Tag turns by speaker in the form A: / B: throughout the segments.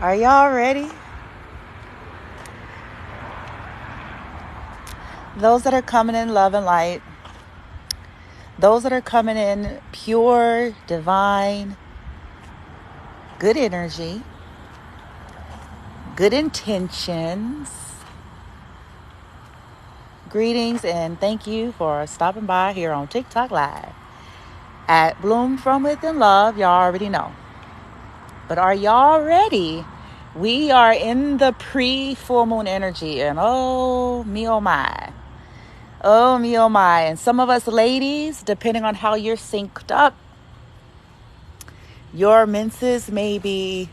A: Are y'all ready? Those that are coming in love and light, those that are coming in pure, divine, good energy, good intentions. Greetings and thank you for stopping by here on TikTok Live at Bloom From Within Love. Y'all already know. But are y'all ready? We are in the pre-full moon energy, and oh me, oh my. Oh me, oh my. And some of us ladies, depending on how you're synced up, your menses may be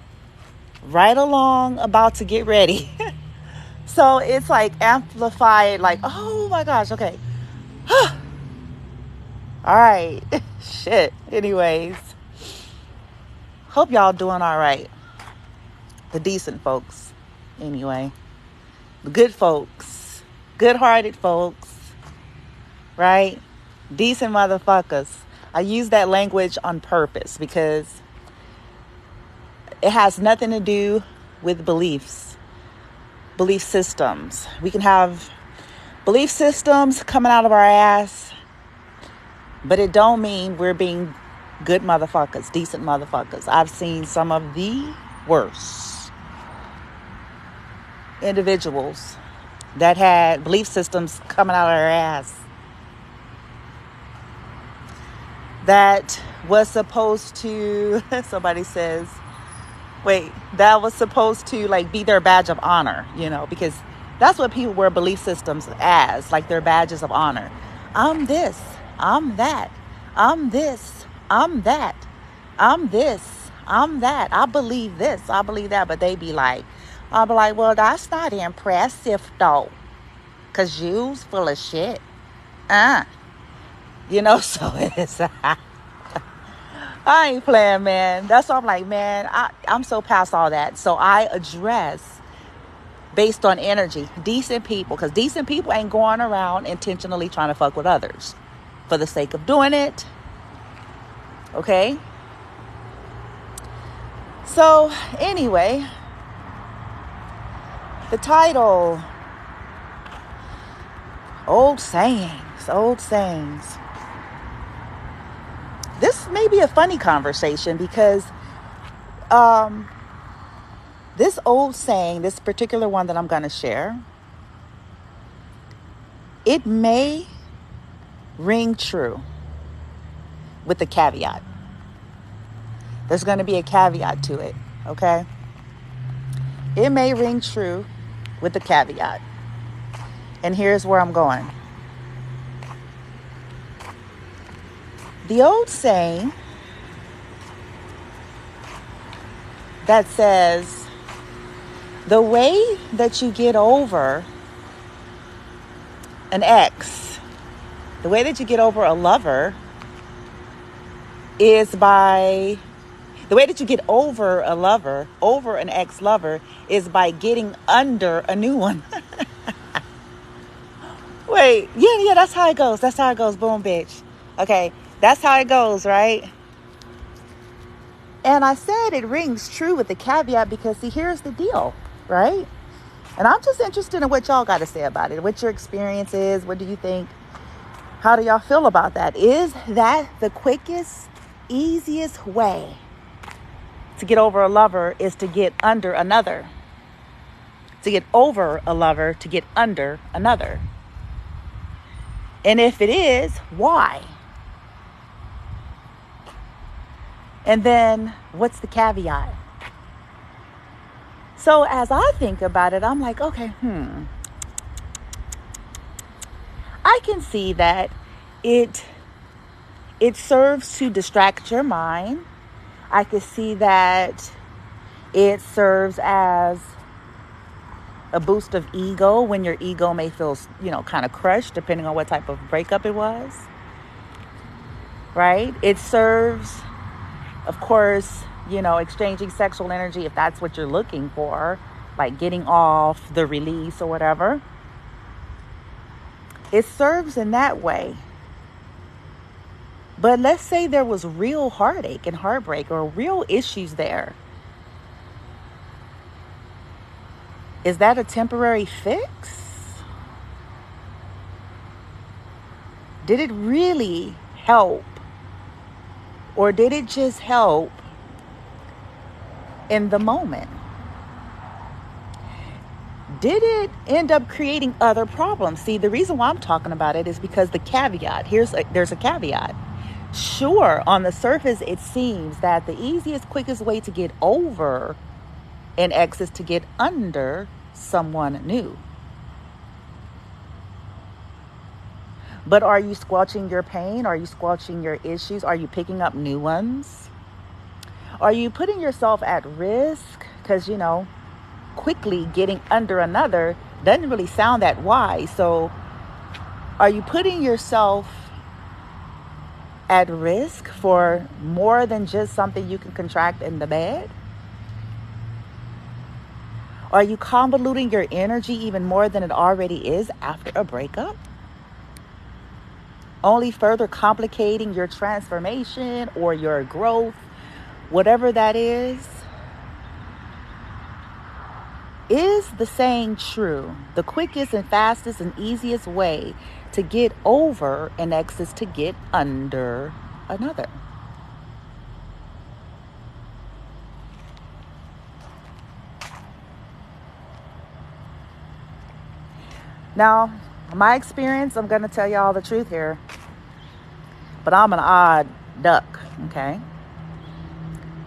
A: right along about to get ready. So it's like amplified, like, oh my gosh, okay. All right. Shit. Anyways, hope y'all doing all right. The decent folks, anyway. The good folks. Good-hearted folks. Right? Decent motherfuckers. I use that language on purpose because it has nothing to do with beliefs, belief systems. We can have belief systems coming out of our ass, but it don't mean we're being good motherfuckers, decent motherfuckers. I've seen some of the worst individuals that had belief systems coming out of their ass that was supposed to, somebody says, wait, that was supposed to like be their badge of honor, because that's what people wear belief systems as, like their badges of honor. I'm this, I'm that, I'm this, I'm that, I'm this, I'm that. I believe this, I believe that, but I'll be like, well, that's not impressive though, because you's full of shit. So it's, I ain't playing, man. That's why I'm like, man, I'm so past all that. So I address based on energy, decent people, because decent people ain't going around intentionally trying to fuck with others for the sake of doing it. Okay? So anyway, the title, Old Sayings, Old Sayings. This may be a funny conversation because this old saying, this particular one that I'm going to share, it may ring true with the caveat. There's going to be a caveat to it, okay? It may ring true with the caveat. And here's where I'm going. The old saying that says, the way that you get over an ex, the way that you get over a lover is by, the way that you get over a lover, over an ex-lover, is by getting under a new one. Wait, yeah, that's how it goes. That's how it goes. Boom, bitch. Okay, that's how it goes, right? And I said it rings true with the caveat because, see, here's the deal, right? And I'm just interested in what y'all got to say about it. What your experience is. What do you think? How do y'all feel about that? Is that the quickest, easiest way to get over a lover is to get under another? To get over a lover, to get under another? And if it is, why? And then what's the caveat? So as I think about it, I'm like, okay, I can see that it serves to distract your mind. I can see that it serves as a boost of ego when your ego may feel, kind of crushed, depending on what type of breakup it was, right? It serves, of course, exchanging sexual energy if that's what you're looking for, like getting off the release or whatever. It serves in that way. But let's say there was real heartache and heartbreak or real issues there. Is that a temporary fix? Did it really help? Or did it just help in the moment? Did it end up creating other problems? See, the reason why I'm talking about it is because the caveat, there's a caveat. Sure, on the surface, it seems that the easiest, quickest way to get over an ex is to get under someone new. But are you squelching your pain? Are you squelching your issues? Are you picking up new ones? Are you putting yourself at risk? Because, quickly getting under another doesn't really sound that wise. So are you putting yourself at risk for more than just something you can contract in the bed? Are you convoluting your energy even more than it already is after a breakup? Only further complicating your transformation or your growth, whatever that is? Is the saying true? The quickest and fastest and easiest way to get over an ex is to get under another. Now, my experience, I'm going to tell y'all the truth here, but I'm an odd duck, okay?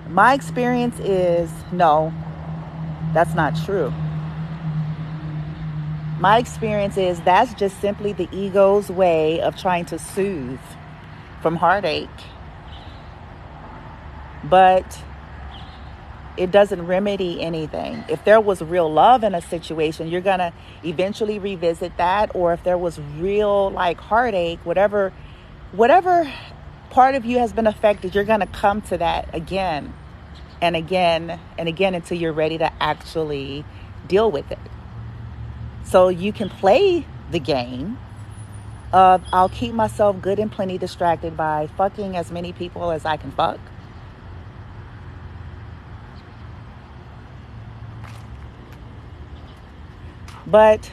A: My experience is, no, that's not true. My experience is that's just simply the ego's way of trying to soothe from heartache. But it doesn't remedy anything. If there was real love in a situation, you're going to eventually revisit that. Or if there was real heartache, whatever part of you has been affected, you're going to come to that again and again and again until you're ready to actually deal with it. So you can play the game of I'll keep myself good and plenty distracted by fucking as many people as I can fuck. But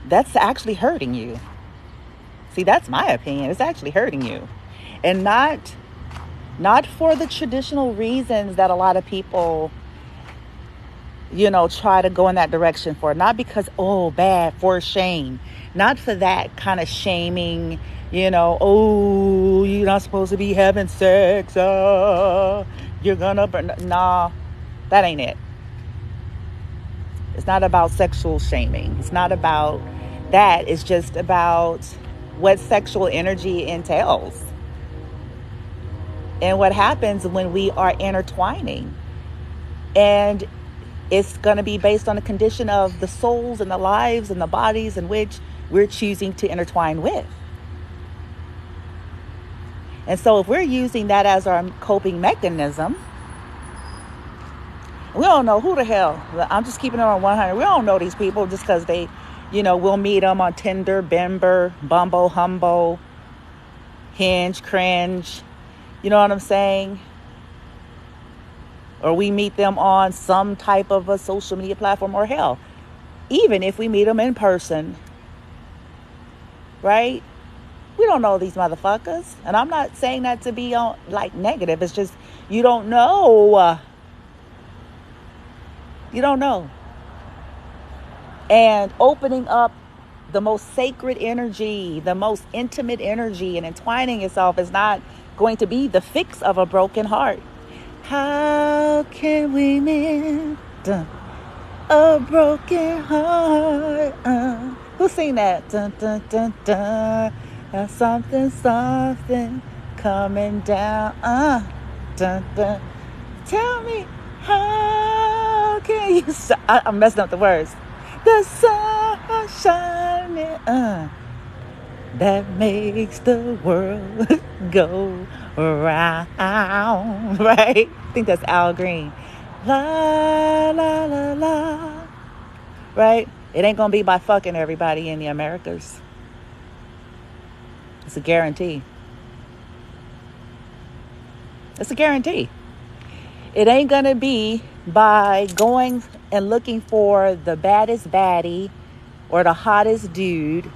A: that's actually hurting you. See, that's my opinion. It's actually hurting you. And not for the traditional reasons that a lot of people, try to go in that direction for. Not because, bad, for shame. Not for that kind of shaming, you're not supposed to be having sex. You're gonna burn. Nah, that ain't it. It's not about sexual shaming. It's not about that. It's just about what sexual energy entails. And what happens when we are intertwining. And it's going to be based on the condition of the souls and the lives and the bodies in which we're choosing to intertwine with. And so if we're using that as our coping mechanism, we don't know who the hell. I'm just keeping it on 100. We don't know these people just because they, we'll meet them on Tinder, Bumble, Humble, Hinge, Cringe. You know what I'm saying? Or we meet them on some type of a social media platform, or hell, even if we meet them in person, right? We don't know these motherfuckers. And I'm not saying that to be negative. It's just, you don't know. You don't know. And opening up the most sacred energy, the most intimate energy, and entwining yourself is not going to be the fix of a broken heart. How can we mend a broken heart? Who sing that? Dun, dun, dun, dun. Something coming down. Dun, dun. Tell me, how can you... I'm messing up the words. The sun shining that makes the world go around, right? I think that's Al Green. La, la, la, la. Right? It ain't gonna be by fucking everybody in the Americas. It's a guarantee. It's a guarantee. It ain't gonna be by going and looking for the baddest baddie or the hottest dude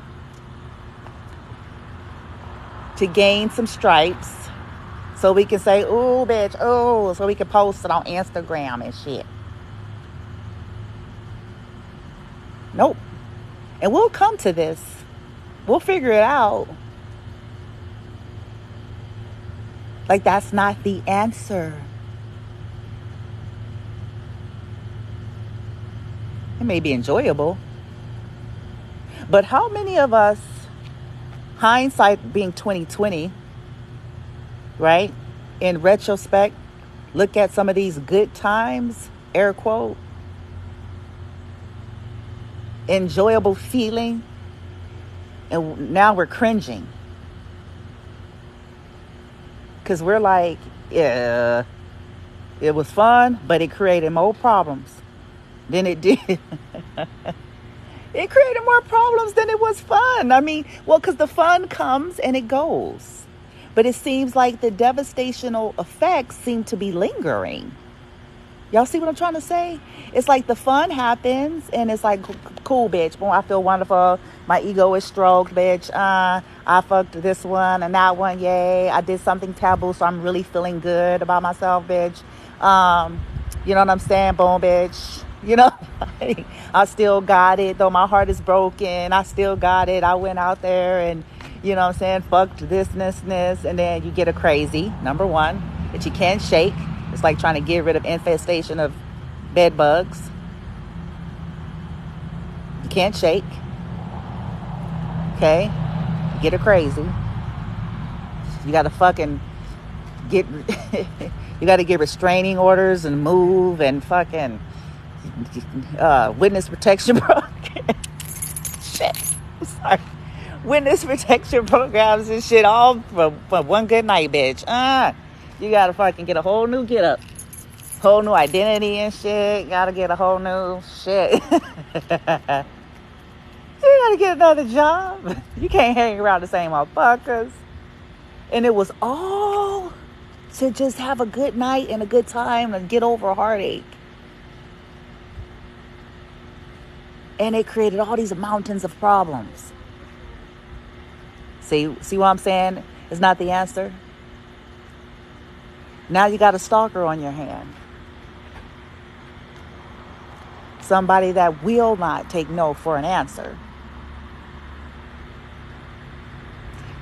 A: to gain some stripes so we can say, "Ooh, bitch, ooh," so we can post it on Instagram and shit. Nope. And we'll come to this. We'll figure it out. Like, that's not the answer. It may be enjoyable. But how many of us, hindsight being 2020, right? In retrospect, look at some of these good times, air quote, enjoyable feeling, and now we're cringing. Because we're like, yeah, it was fun, but it created more problems than it did. It created more problems than it was fun. I mean, well, because the fun comes and it goes. But it seems like the devastational effects seem to be lingering. Y'all see what I'm trying to say? It's like the fun happens and it's like, cool, bitch. Boom, I feel wonderful. My ego is stroked, bitch. I fucked this one and that one. Yay. I did something taboo, so I'm really feeling good about myself, bitch. You know what I'm saying? Boom, bitch. You know, like, I still got it. Though my heart is broken, I still got it. I went out there and, you know what I'm saying, fucked this. And then you get a crazy, number one, that you can't shake. It's like trying to get rid of infestation of bed bugs. You can't shake. Okay? You get a crazy. You got to fucking get... you got to get restraining orders and move and fucking... witness protection program. Shit. I'm sorry. Witness protection programs and shit all for one good night, bitch. You gotta fucking get a whole new get up, whole new identity and shit. You gotta get a whole new shit. You gotta get another job. You can't hang around the same motherfuckers. And it was all to just have a good night and a good time and get over a heartache. And it created all these mountains of problems. See what I'm saying? It's not the answer. Now you got a stalker on your hand. Somebody that will not take no for an answer.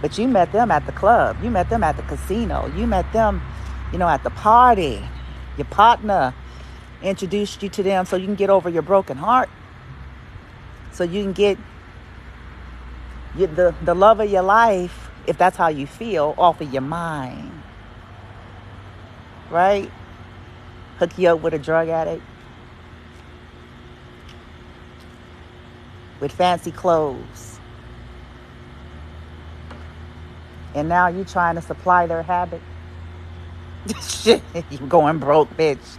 A: But you met them at the club. You met them at the casino. You met them, at the party. Your partner introduced you to them so you can get over your broken heart. So you can get the love of your life, if that's how you feel, off of your mind. Right? Hook you up with a drug addict. With fancy clothes. And now you trying to supply their habit. Shit, you going broke, bitch.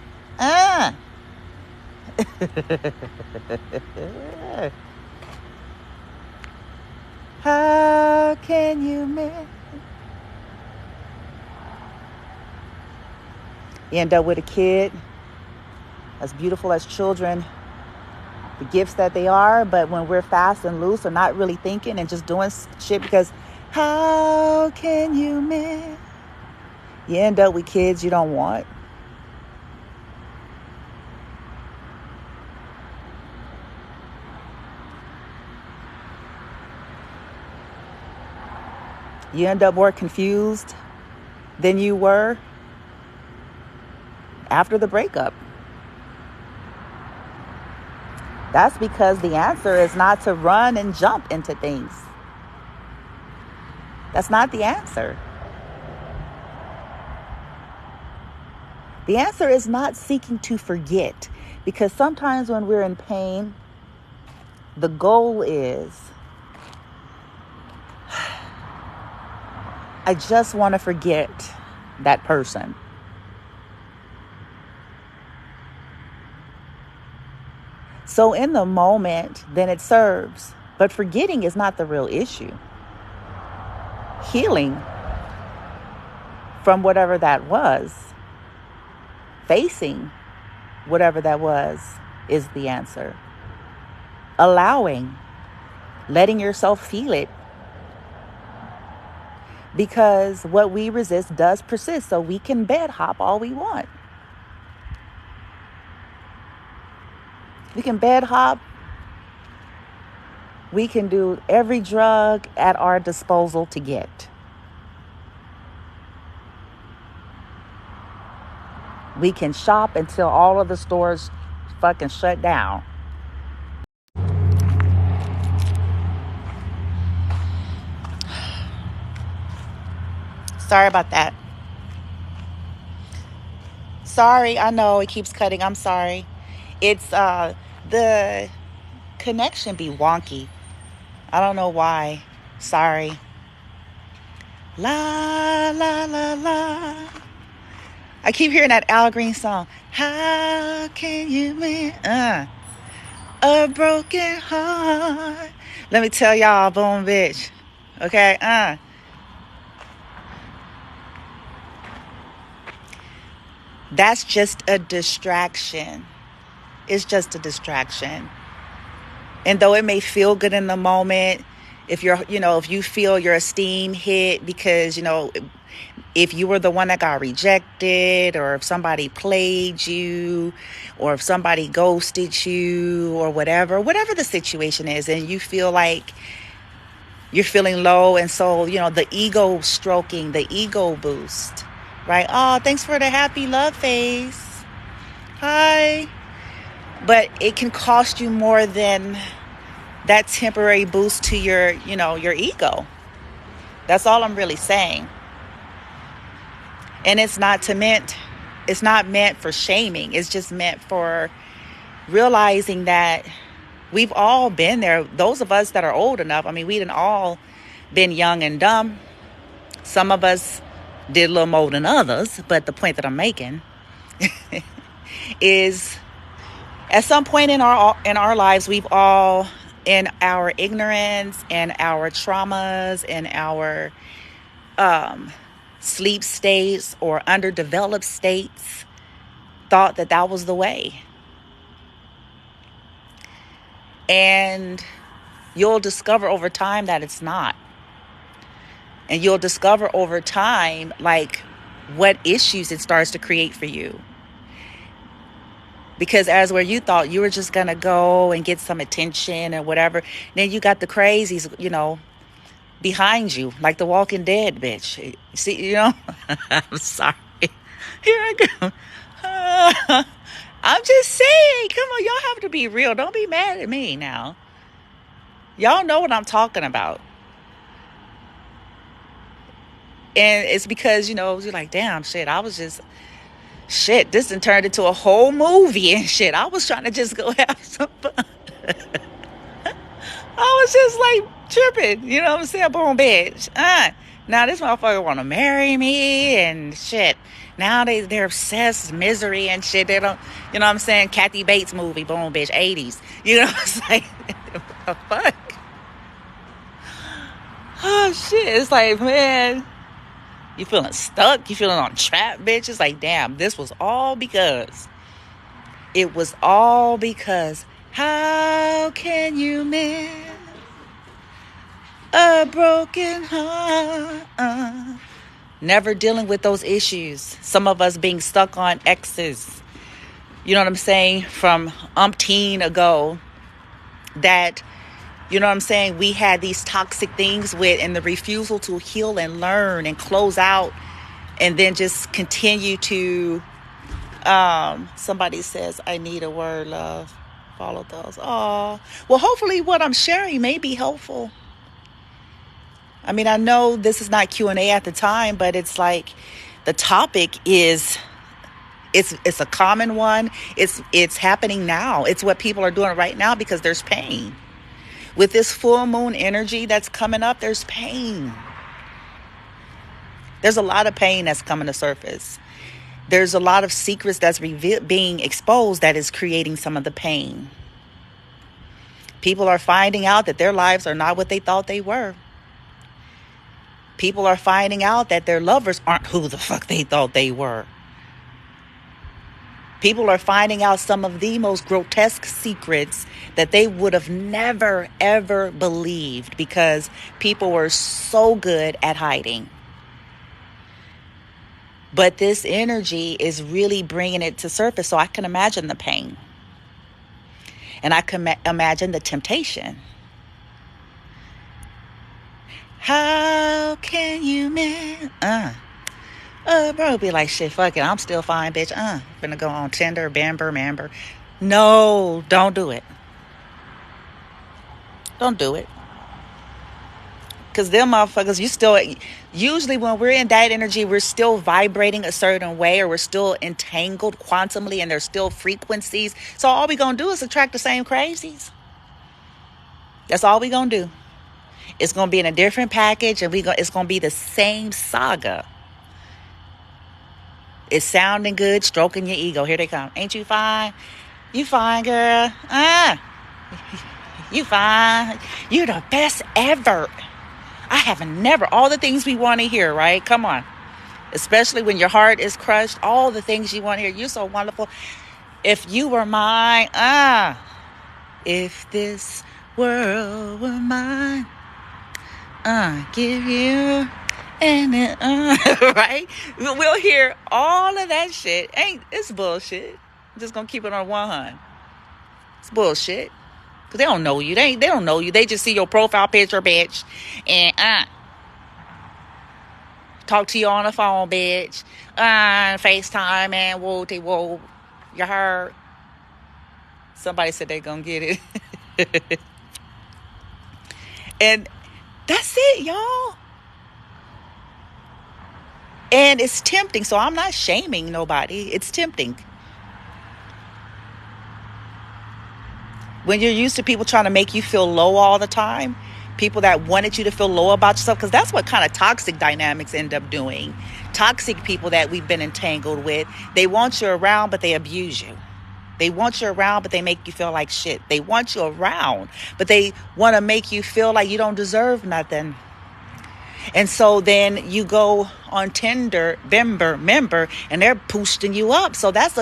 A: How can you miss? You end up with a kid as beautiful as children, the gifts that they are, but when we're fast and loose or not really thinking and just doing shit because how can you miss? You end up with kids you don't want. You end up more confused than you were after the breakup. That's because the answer is not to run and jump into things. That's not the answer. The answer is not seeking to forget, because sometimes when we're in pain, the goal is, I just want to forget that person. So in the moment, then it serves. But forgetting is not the real issue. Healing from whatever that was, facing whatever that was, is the answer. Allowing, letting yourself feel it. Because what we resist does persist. So we can bed hop all we want. We can bed hop. We can do every drug at our disposal to get. We can shop until all of the stores fucking shut down. Sorry about that. Sorry, I know it keeps cutting. I'm sorry. It's the connection be wonky. I don't know why. Sorry. La la la la. I keep hearing that Al Green song. How can you win a broken heart? Let me tell y'all, boom, bitch. Okay, That's just a distraction. It's just a distraction. And though it may feel good in the moment, if if you feel your esteem hit because, if you were the one that got rejected, or if somebody played you, or if somebody ghosted you, or whatever the situation is, and you feel like you're feeling low, and so, the ego stroking, the ego boost, right? Oh, thanks for the happy love face. Hi. But it can cost you more than that temporary boost to your ego. That's all I'm really saying. And it's not meant for shaming. It's just meant for realizing that we've all been there. Those of us that are old enough, we done all been young and dumb. Some of us did a little more than others, but the point that I'm making is at some point in our lives, we've all, in our ignorance and our traumas and our sleep states or underdeveloped states, thought that was the way. And you'll discover over time that it's not. And you'll discover over time, what issues it starts to create for you. Because as where you thought you were just going to go and get some attention or whatever, then you got the crazies, behind you, like the Walking Dead, bitch. See, I'm sorry. Here I go. I'm just saying, come on, y'all have to be real. Don't be mad at me now. Y'all know what I'm talking about. And it's because, you're like, damn, shit, this done turned into a whole movie and shit. I was trying to just go have some fun. I was just tripping, what I'm saying? Boom, bitch. Now this motherfucker want to marry me and shit. Now they're obsessed, misery and shit. They don't, what I'm saying? Kathy Bates movie, boom, bitch, 80s. It's like, what the fuck? Oh, shit. It's like, man, you feeling stuck? You feeling on trap, bitch? It's like, damn, this was all because. It was all because. How can you mend a broken heart? Never dealing with those issues. Some of us being stuck on exes. You know what I'm saying? From umpteen ago. That, we had these toxic things with, and the refusal to heal and learn and close out, and then just continue to, somebody says, I need a word, love. Follow those. Oh, well, hopefully what I'm sharing may be helpful. I know this is not Q&A at the time, but it's like the topic is, it's a common one. It's happening now. It's what people are doing right now because there's pain. With this full moon energy that's coming up, there's pain. There's a lot of pain that's coming to surface. There's a lot of secrets that's being exposed that is creating some of the pain. People are finding out that their lives are not what they thought they were. People are finding out that their lovers aren't who the fuck they thought they were. People are finding out some of the most grotesque secrets that they would have never, ever believed because people were so good at hiding. But this energy is really bringing it to surface. So I can imagine the pain. And I can imagine the temptation. How can you, man? Bro, be like, shit, fuck it. I'm still fine, bitch. Gonna go on Tinder, Bamber, Mamber. No, don't do it. Don't do it. Because them motherfuckers, usually when we're in that energy, we're still vibrating a certain way, or we're still entangled quantumly, and there's still frequencies. So all we gonna do is attract the same crazies. That's all we gonna do. It's gonna be in a different package, and it's gonna be the same saga. It's sounding good, stroking your ego. Here they come. Ain't you fine? You fine, girl. You fine. You're the best ever. I have never, all the things we want to hear, right? Come on. Especially when your heart is crushed, all the things you want to hear. You're so wonderful. If you were mine, if this world were mine, give you, and then, right? We'll hear all of that shit. It's bullshit. I'm just going to keep it on 100. It's bullshit. Because they don't know you. They don't know you. They just see your profile picture, bitch. And talk to you on the phone, bitch. FaceTime, and whoa. You heard? Somebody said they gonna get it. And that's it, y'all. And it's tempting. So I'm not shaming nobody. It's tempting. When you're used to people trying to make you feel low all the time, people that wanted you to feel low about yourself, because that's what kind of toxic dynamics end up doing. Toxic people that we've been entangled with, they want you around, but they abuse you. They want you around, but they make you feel like shit. They want you around, but they want to make you feel like you don't deserve nothing. And so then you go on Tinder, member, and they're boosting you up. So that's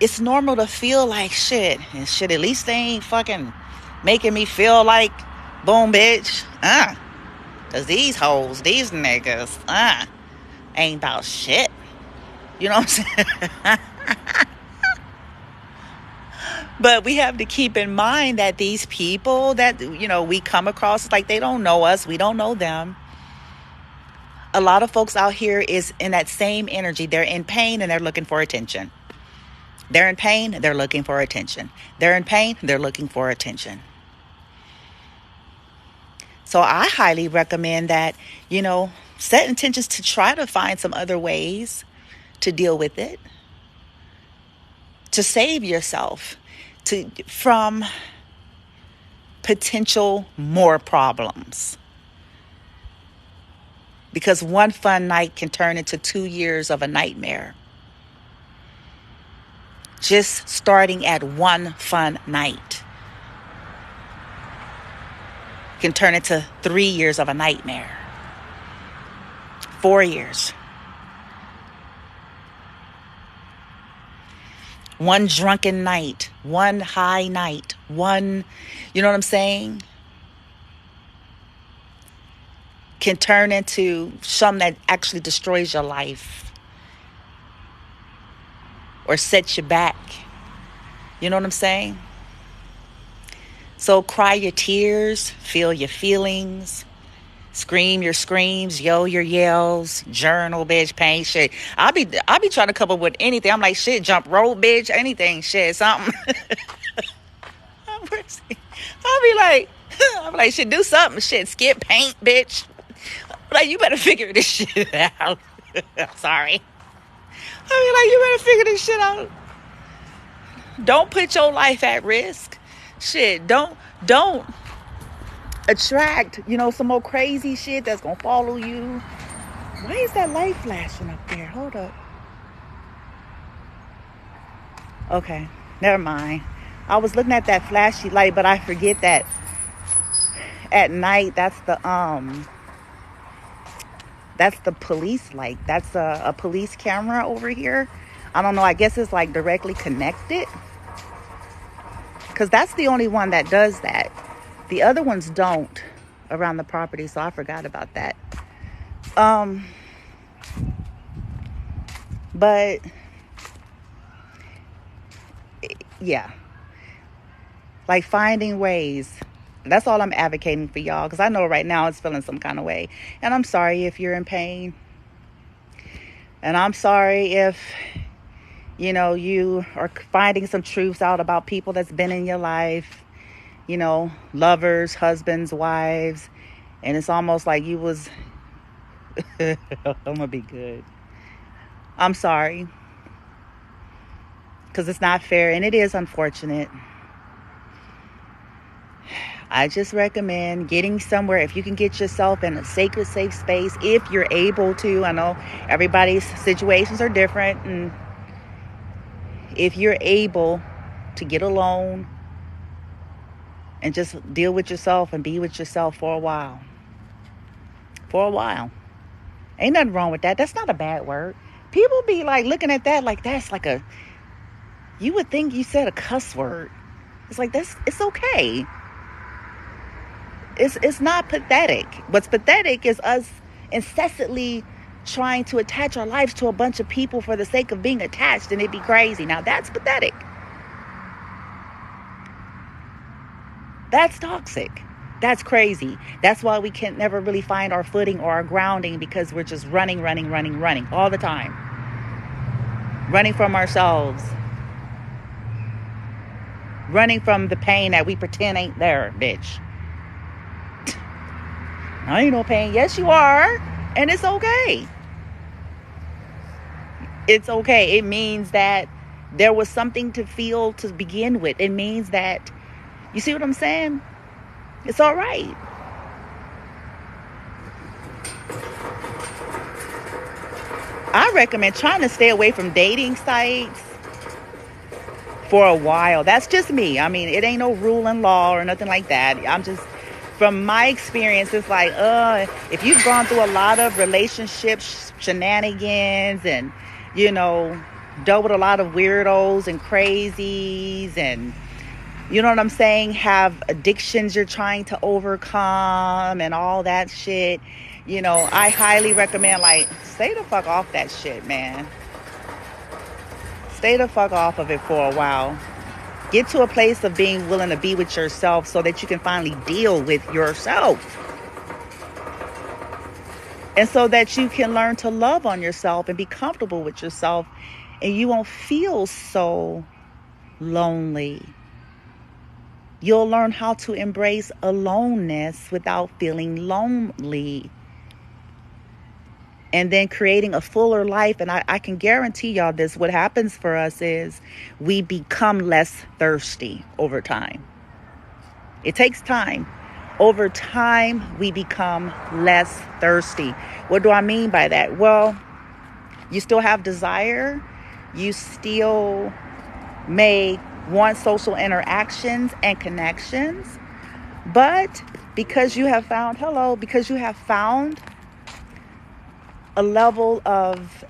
A: it's normal to feel like shit. And shit, at least they ain't fucking making me feel like, boom, bitch. Because these hoes, these niggas, ain't about shit. You know what I'm saying? But we have to keep in mind that these people that, we come across, like they don't know us. We don't know them. A lot of folks out here is in that same energy. They're in pain and they're looking for attention. They're in pain, they're looking for attention. They're in pain, they're looking for attention. So I highly recommend that, set intentions to try to find some other ways to deal with it, to save yourself from potential more problems. Because one fun night can turn into 2 years of a nightmare. Just starting at one fun night can turn into 3 years of a nightmare. 4 years. One drunken night, one high night, one, you know what I'm saying? Can turn into something that actually destroys your life or sets you back. You know what I'm saying? So cry your tears, feel your feelings, scream your screams, yell your yells, journal, bitch, paint shit. I'll be trying to come up with anything. I'm like, shit, jump rope, bitch, anything, shit, something. I'll be like, shit, do something, shit, skip paint, bitch. Like, you better figure this shit out. Sorry. I'll be like, you better figure this shit out. Don't put your life at risk. Shit, don't attract, some more crazy shit that's gonna follow you. Why is that light flashing up there? Hold up. Okay, never mind. I was looking at that flashy light, but I forget that at night that's the police light. That's a police camera over here. I don't know. I guess it's like directly connected. Because that's the only one that does that. The other ones don't around the property. So I forgot about that. But yeah, like finding ways. That's all I'm advocating for y'all, because I know right now it's feeling some kind of way. And I'm sorry if you're in pain. And I'm sorry if, you know, you are finding some truths out about people that's been in your life, you know, lovers, husbands, wives. And it's almost like you was, I'm going to be good. I'm sorry. Because it's not fair and it is unfortunate. I just recommend getting somewhere. If you can get yourself in a sacred, safe space, if you're able to. I know everybody's situations are different. And if you're able to get alone and just deal with yourself and be with yourself for a while. For a while. Ain't nothing wrong with that. That's not a bad word. People be like looking at that like that's like a, you would think you said a cuss word. It's like, it's okay. It's not pathetic. What's pathetic is us incessantly trying to attach our lives to a bunch of people for the sake of being attached, and it'd be crazy. Now that's pathetic. That's toxic. That's crazy. That's why we can never really find our footing or our grounding, because we're just running all the time. Running from ourselves. Running from the pain that we pretend ain't there, bitch. I ain't no pain. Yes, you are. And it's okay. It's okay. It means that there was something to feel to begin with. It means that, you see what I'm saying? It's all right. I recommend trying to stay away from dating sites for a while. That's just me. I mean, it ain't no rule and law or nothing like that. I'm just, from my experience, it's like, if you've gone through a lot of relationship shenanigans and, you know, dealt with a lot of weirdos and crazies and, you know what I'm saying, have addictions you're trying to overcome and all that shit, you know, I highly recommend, like, stay the fuck off that shit, man. Stay the fuck off of it for a while. Get to a place of being willing to be with yourself so that you can finally deal with yourself. And so that you can learn to love on yourself and be comfortable with yourself. And you won't feel so lonely. You'll learn how to embrace aloneness without feeling lonely. And then creating a fuller life. And I can guarantee y'all this. What happens for us is we become less thirsty over time. It takes time. Over time, we become less thirsty. What do I mean by that? Well, you still have desire. You still may want social interactions and connections. But because you have found, a level of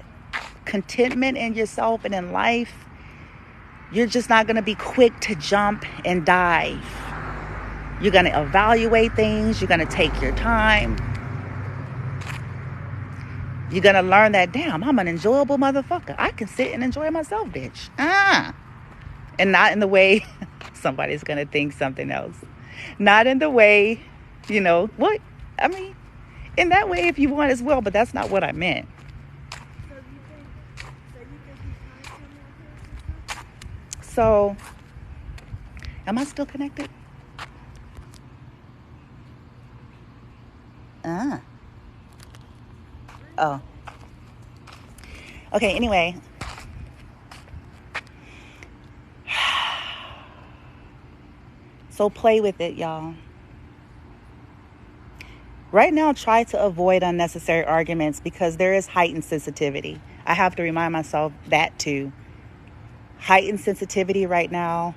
A: contentment in yourself and in life, you're just not going to be quick to jump and dive. You're going to evaluate things. You're going to take your time. You're going to learn that, damn, I'm an enjoyable motherfucker. I can sit and enjoy myself, bitch. And not in the way somebody's going to think something else. Not in the way, you know, what? I mean, in that way if you want as well, but that's not what I meant. So, am I still connected? Oh. Okay, anyway. So play with it, y'all. Right now, try to avoid unnecessary arguments because there is heightened sensitivity. I have to remind myself that too. Heightened sensitivity right now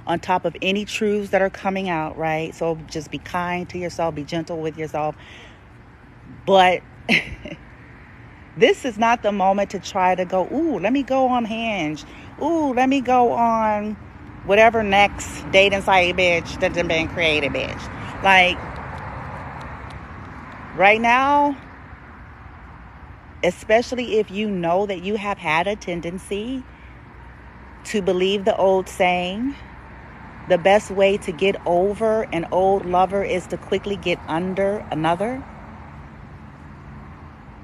A: on top of any truths that are coming out, right? So just be kind to yourself, be gentle with yourself. But This is not the moment to try to go, ooh, let me go on Hinge. Ooh, let me go on whatever next dating site, bitch, that's been created, bitch. Like, right now, especially if you know that you have had a tendency to believe the old saying, the best way to get over an old lover is to quickly get under another.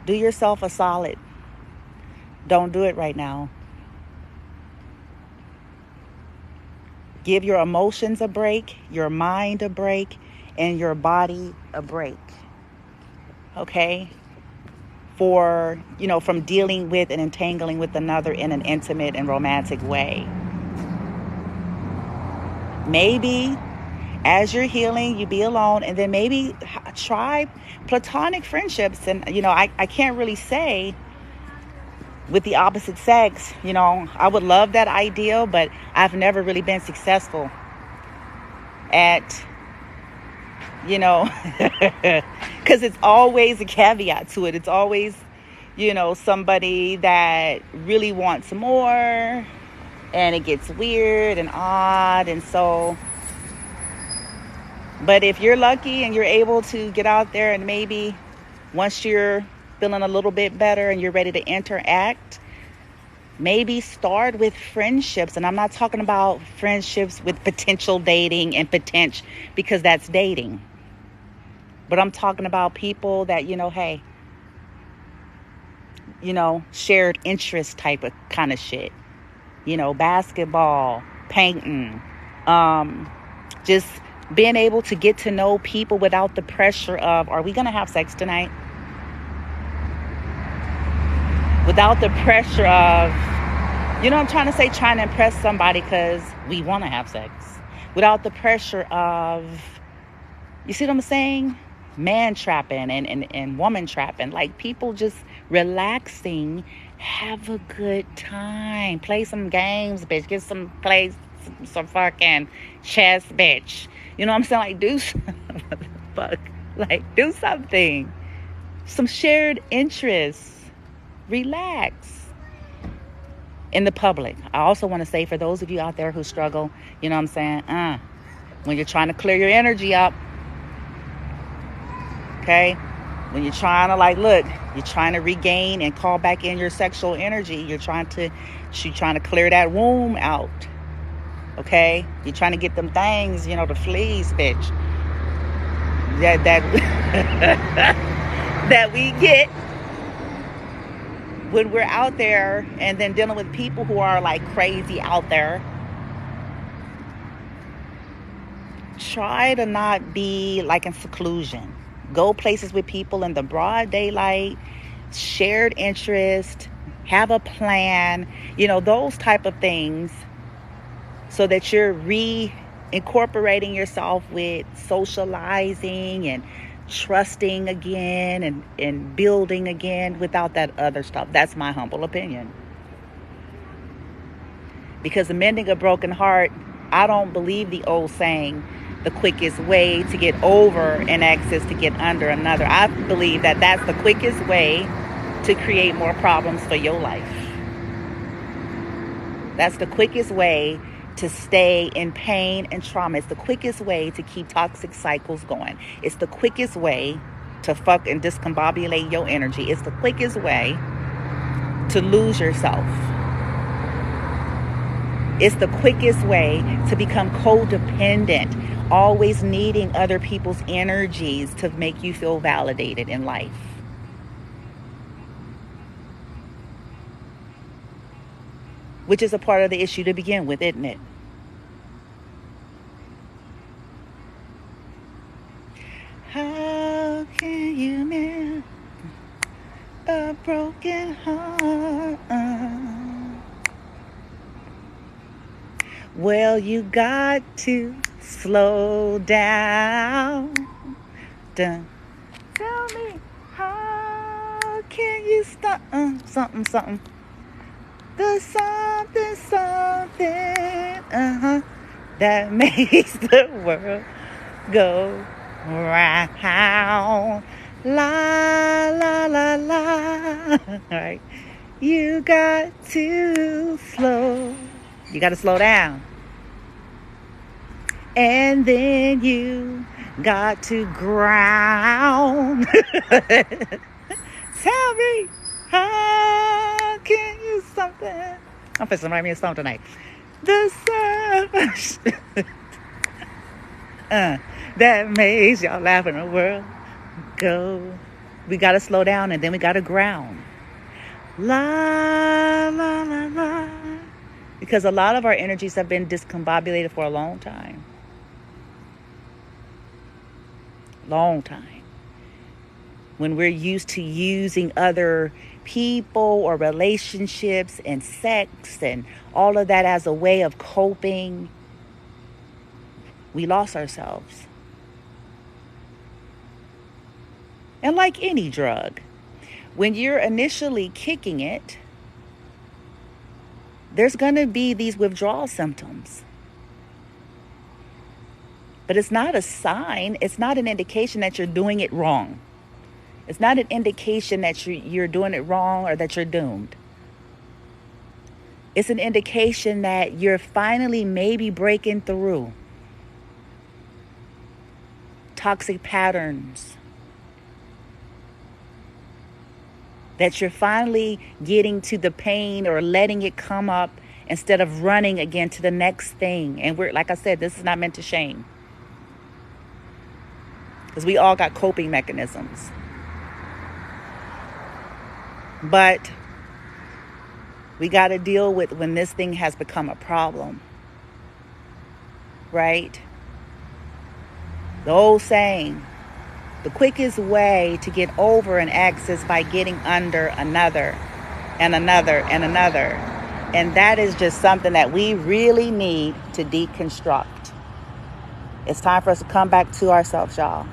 A: Do yourself a solid. Don't do it right now. Give your emotions a break, your mind a break, and your body a break. Okay? From dealing with and entangling with another in an intimate and romantic way. Maybe as you're healing, you be alone, and then maybe try platonic friendships. And, I can't really say with the opposite sex, I would love that ideal, but I've never really been successful at, because it's always a caveat to it. It's always, somebody that really wants more, and it gets weird and odd. And so, but if you're lucky and you're able to get out there, and maybe once you're feeling a little bit better and you're ready to interact, maybe start with friendships. And I'm not talking about friendships with potential dating and potential, because that's dating. But I'm talking about people that, hey, shared interest type of kind of shit. Basketball, painting, just being able to get to know people without the pressure of, are we going to have sex tonight? Without the pressure of, I'm trying to say, trying to impress somebody because we want to have sex. Without the pressure of, you see what I'm saying? Man trapping and woman trapping. Like, people just relaxing, have a good time, play some games, bitch, play some fucking chess, bitch. You know what I'm saying? Like, do do something. Some shared interests. Relax. In the public. I also want to say, for those of you out there who struggle, you know what I'm saying? When you're trying to clear your energy up, okay? When you're trying to you're trying to regain and call back in your sexual energy. You're trying to clear that womb out. Okay? You're trying to get them things, the fleas, bitch. That that we get when we're out there, and then dealing with people who are like crazy out there. Try to not be like in seclusion. Go places with people in the broad daylight, shared interest, have a plan, those type of things, so that you're reincorporating yourself with socializing and trusting again and building again without that other stuff. That's my humble opinion. Because mending a broken heart, I don't believe the old saying, the quickest way to get over an ex is to get under another. I believe that that's the quickest way to create more problems for your life. That's the quickest way to stay in pain and trauma. It's the quickest way to keep toxic cycles going. It's the quickest way to fuck and discombobulate your energy. It's the quickest way to lose yourself. It's the quickest way to become codependent, always needing other people's energies to make you feel validated in life. Which is a part of the issue to begin with, isn't it? How can you mend a broken heart? Well, you got to slow down. Tell me, how can you stop? Something. There's something that makes the world go round. La la la la. Right? You got to slow down. And then you got to ground. Tell me, how can you something? I'm fixing to write me a song tonight. The sun that makes y'all laugh in the world go. We got to slow down and then we got to ground. La, la, la, la. Because a lot of our energies have been discombobulated for a long time. Long time. When we're used to using other people or relationships and sex and all of that as a way of coping, we lost ourselves. And like any drug, when you're initially kicking it, there's going to be these withdrawal symptoms. But it's not a sign, it's not an indication that you're doing it wrong. It's not an indication that you're doing it wrong or that you're doomed. It's an indication that you're finally maybe breaking through toxic patterns. That you're finally getting to the pain or letting it come up instead of running again to the next thing. And we're, like I said, this is not meant to shame. Because we all got coping mechanisms. But we got to deal with when this thing has become a problem. Right? The old saying, the quickest way to get over an ex is by getting under another and another and another. And that is just something that we really need to deconstruct. It's time for us to come back to ourselves, y'all.